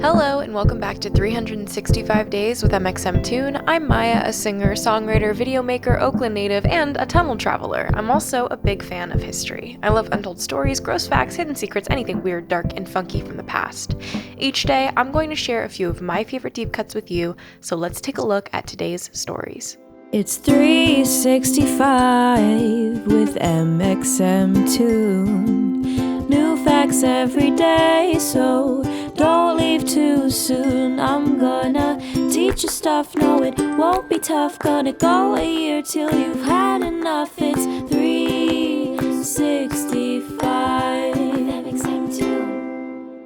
Hello and welcome back to 365 Days with mxmtoon. I'm Maia, a singer, songwriter, video maker, Oakland native, and a tunnel traveler. I'm also a big fan of history. I love untold stories, gross facts, hidden secrets, anything weird, dark, and funky from the past. Each day, I'm going to share a few of my favorite deep cuts with you, so let's take a look at today's stories. It's 365 with mxmtoon. New facts every day, so don't leave too soon. I'm gonna teach you stuff, no it won't be tough. Gonna go a year till you've had enough. It's 365 mxmtoon.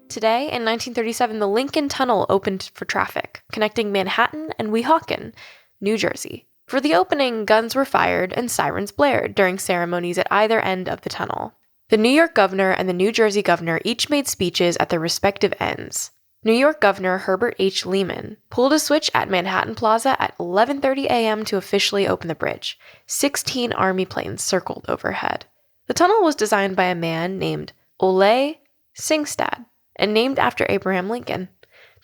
Today, in 1937, the Lincoln Tunnel opened for traffic, connecting Manhattan and Weehawken, New Jersey. For the opening, guns were fired and sirens blared during ceremonies at either end of the tunnel. The New York governor and the New Jersey governor each made speeches at their respective ends. New York Governor Herbert H. Lehman pulled a switch at Manhattan Plaza at 11:30 a.m. to officially open the bridge. 16 Army planes circled overhead. The tunnel was designed by a man named Ole Singstad and named after Abraham Lincoln.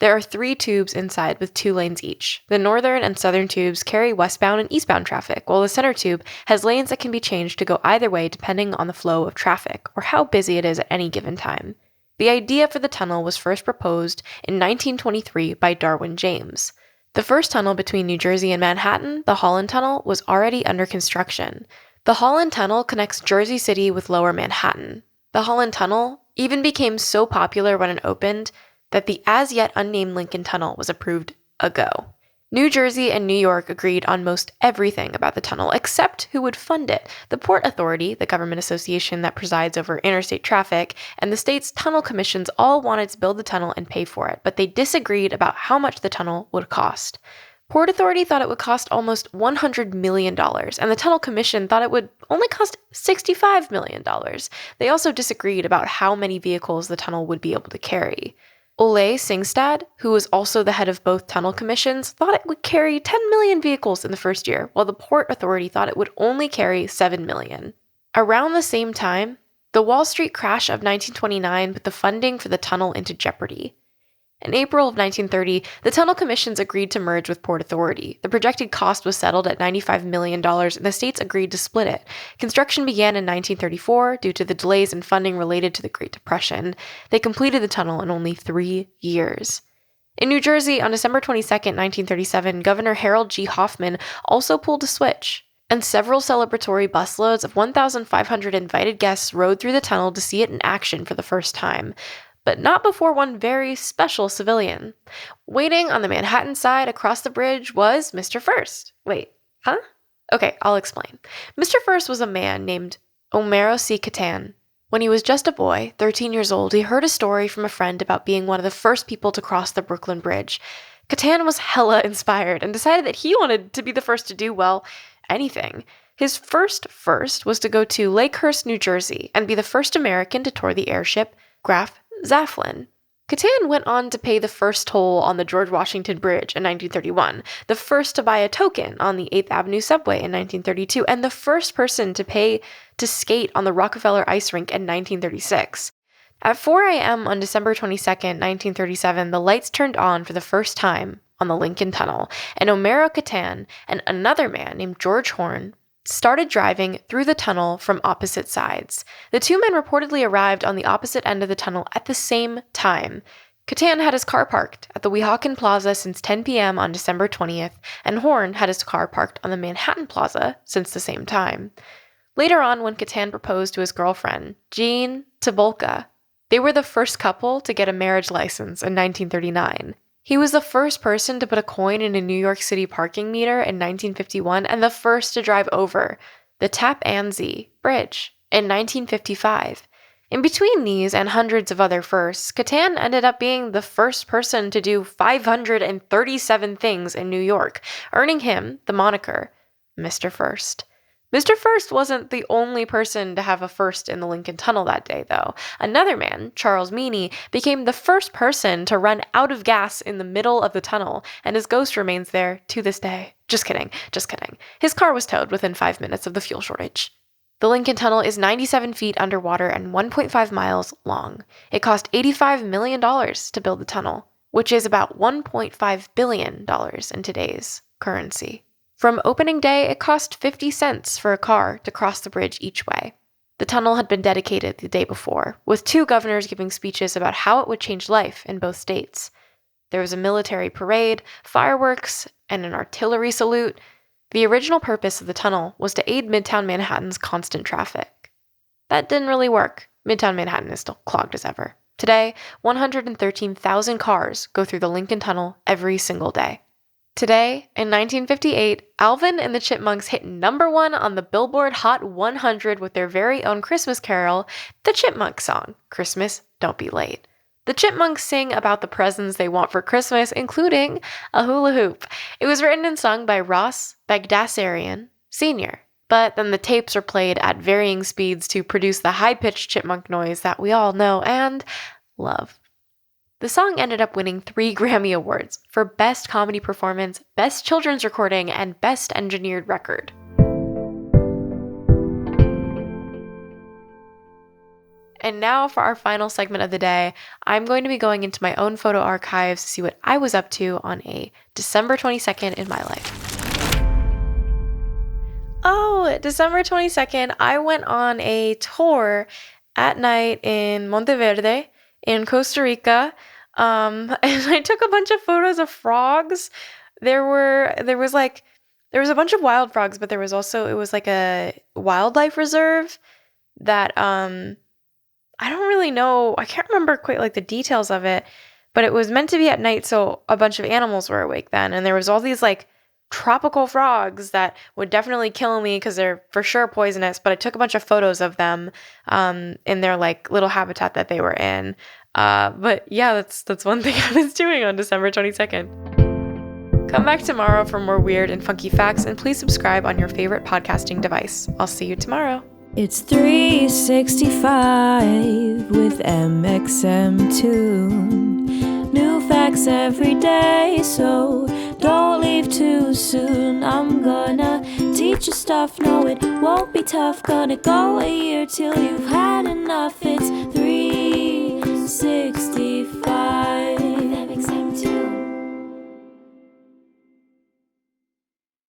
There are 3 tubes inside with 2 lanes each. The northern and southern tubes carry westbound and eastbound traffic, while the center tube has lanes that can be changed to go either way depending on the flow of traffic or how busy it is at any given time. The idea for the tunnel was first proposed in 1923 by Darwin James. The first tunnel between New Jersey and Manhattan, the Holland Tunnel, was already under construction. The Holland Tunnel connects Jersey City with Lower Manhattan. The Holland Tunnel even became so popular when it opened that the as-yet unnamed Lincoln Tunnel was approved a go. New Jersey and New York agreed on most everything about the tunnel, except who would fund it. The Port Authority, the government association that presides over interstate traffic, and the state's tunnel commissions all wanted to build the tunnel and pay for it, but they disagreed about how much the tunnel would cost. Port Authority thought it would cost almost $100 million, and the Tunnel Commission thought it would only cost $65 million. They also disagreed about how many vehicles the tunnel would be able to carry. Ole Singstad, who was also the head of both tunnel commissions, thought it would carry 10 million vehicles in the first year, while the Port Authority thought it would only carry 7 million. Around the same time, the Wall Street crash of 1929 put the funding for the tunnel into jeopardy. In April of 1930, the tunnel commissions agreed to merge with Port Authority. The projected cost was settled at $95 million, and the states agreed to split it. Construction began in 1934 due to the delays in funding related to the Great Depression. They completed the tunnel in only 3 years. In New Jersey, on December 22, 1937, Governor Harold G. Hoffman also pulled a switch, and several celebratory busloads of 1,500 invited guests rode through the tunnel to see it in action for the first time. But not before one very special civilian. Waiting on the Manhattan side across the bridge was Mr. First. Wait, huh? Okay, I'll explain. Mr. First was a man named Omero C. Catan. When he was just a boy, 13 years old, he heard a story from a friend about being one of the first people to cross the Brooklyn Bridge. Catan was hella inspired and decided that he wanted to be the first to do, well, anything. His first was to go to Lakehurst, New Jersey, and be the first American to tour the airship Graf Zeppelin. Catan went on to pay the first toll on the George Washington Bridge in 1931, the first to buy a token on the 8th Avenue subway in 1932, and the first person to pay to skate on the Rockefeller Ice Rink in 1936. At 4 a.m. on December 22, 1937, the lights turned on for the first time on the Lincoln Tunnel, and Omero Catan and another man named George Horn started driving through the tunnel from opposite sides. The 2 men reportedly arrived on the opposite end of the tunnel at the same time. Catan had his car parked at the Weehawken Plaza since 10 p.m. on December 20th, and Horn had his car parked on the Manhattan Plaza since the same time. Later on, when Catan proposed to his girlfriend, Jean Tobolka, they were the first couple to get a marriage license in 1939. He was the first person to put a coin in a New York City parking meter in 1951 and the first to drive over the Tappan Zee Bridge in 1955. In between these and hundreds of other firsts, Catan ended up being the first person to do 537 things in New York, earning him the moniker Mr. First. Mr. First wasn't the only person to have a first in the Lincoln Tunnel that day, though. Another man, Charles Meany, became the first person to run out of gas in the middle of the tunnel, and his ghost remains there to this day. Just kidding. His car was towed within 5 minutes of the fuel shortage. The Lincoln Tunnel is 97 feet underwater and 1.5 miles long. It cost $85 million to build the tunnel, which is about $1.5 billion in today's currency. From opening day, it cost 50 cents for a car to cross the bridge each way. The tunnel had been dedicated the day before, with 2 governors giving speeches about how it would change life in both states. There was a military parade, fireworks, and an artillery salute. The original purpose of the tunnel was to aid Midtown Manhattan's constant traffic. That didn't really work. Midtown Manhattan is still clogged as ever. Today, 113,000 cars go through the Lincoln Tunnel every single day. Today, in 1958, Alvin and the Chipmunks hit #1 on the Billboard Hot 100 with their very own Christmas carol, the Chipmunk song, Christmas, Don't Be Late. The Chipmunks sing about the presents they want for Christmas, including a hula hoop. It was written and sung by Ross Bagdasarian Sr., but then the tapes are played at varying speeds to produce the high-pitched chipmunk noise that we all know and love. The song ended up winning 3 Grammy Awards for Best Comedy Performance, Best Children's Recording, and Best Engineered Record. And now for our final segment of the day, I'm going to be going into my own photo archives to see what I was up to on a December 22nd in my life. Oh, December 22nd, I went on a tour at night in Monteverde in Costa Rica, and I took a bunch of photos of frogs. There was a bunch of wild frogs, but it was like a wildlife reserve that, I don't really know. I can't remember quite like the details of it, but it was meant to be at night, so a bunch of animals were awake then, and there was all these like tropical frogs that would definitely kill me because they're for sure poisonous. But I took a bunch of photos of them in their like little habitat that they were in. But yeah, that's one thing I was doing on December 22nd. Come back tomorrow for more weird and funky facts, and please subscribe on your favorite podcasting device. I'll see you tomorrow. It's 365 with mxmtoon. New facts every day, so don't leave too soon. I'm gonna teach you stuff, no it won't be tough. Gonna go a year till you've had enough. It's